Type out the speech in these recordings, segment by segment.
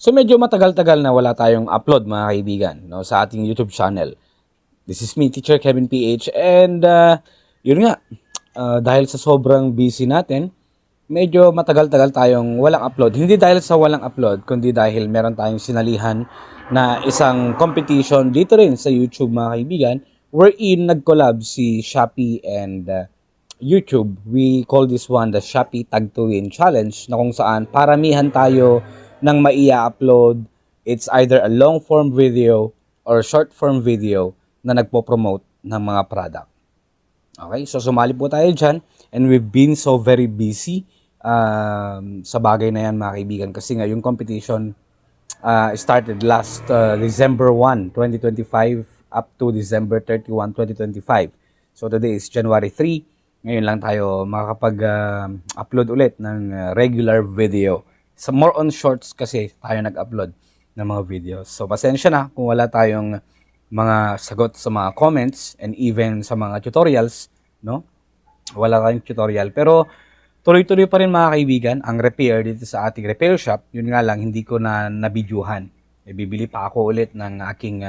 So medyo matagal-tagal na wala tayong upload mga kaibigan, no, sa ating YouTube channel. This is me, Teacher Kevin PH, and yun nga, dahil sa sobrang busy natin, medyo matagal-tagal tayong walang upload. Hindi dahil sa walang upload, kundi dahil meron tayong sinalihan na isang competition dito rin sa YouTube mga kaibigan, wherein nag-collab si Shopee and YouTube. We call this one the Shopee Tag to Win Challenge, na kung saan paramihan tayo ng maia-upload. It's either a long form video or short form video na nagpo-promote ng mga product. Okay, so sumali po tayo dyan, and we've been so very busy sa bagay na yan mga kaibigan, kasi nga yung competition started last December 1, 2025 up to December 31, 2025. So today is January 3. Ngayon lang tayo makakapag-upload ulit ng regular video. So more on shorts kasi tayo nag-upload ng mga videos. So pasensya na kung wala tayong mga sagot sa mga comments and even sa mga tutorials, no? Wala tayong tutorial. Pero tuloy-tuloy pa rin mga kaibigan ang repair dito sa ating repair shop. Yun nga lang, hindi ko na nabidyuhan. Bibili pa ako ulit ng aking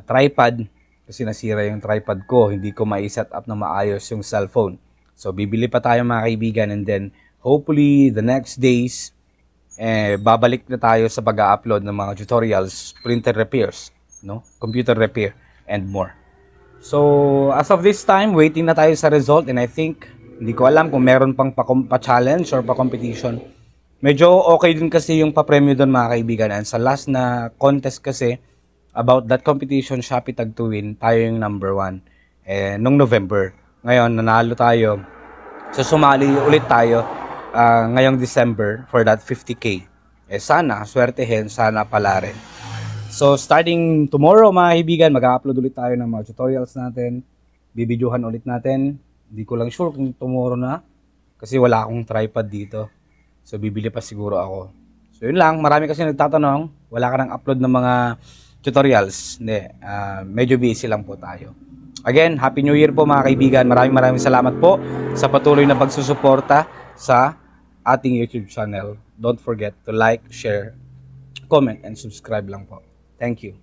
tripod kasi nasira yung tripod ko. Hindi ko mai-set up na maayos yung cellphone. So bibili pa tayo mga kaibigan, and then hopefully the next days babalik na tayo sa pag-upload ng mga tutorials, printer repairs, no? Computer repair and more. So as of this time, waiting na tayo sa result, and I think hindi ko alam kung meron pang pa-challenge or pa-competition. Medyo okay din kasi yung pa-premyo doon mga kaibigan. And sa last na contest kasi about that competition, Shopee Tag to Win, tayo yung number 1 nung November. Ngayon nanalo tayo, so sumali ulit tayo ngayong December for that 50K. Sana swertehin, sana pala rin. So starting tomorrow mga kaibigan, mag-upload ulit tayo ng mga tutorials natin, bibidyohan ulit natin. Hindi ko lang sure kung tomorrow na, kasi wala akong tripod dito. So bibili pa siguro ako. So yun lang, marami kasi nagtatanong, wala ka nang upload ng mga tutorials. Hindi, medyo busy lang po tayo. Again, Happy New Year po mga kaibigan. Maraming salamat po sa patuloy na pagsusuporta sa ating YouTube channel. Don't forget to like, share, comment, and subscribe lang po. Thank you.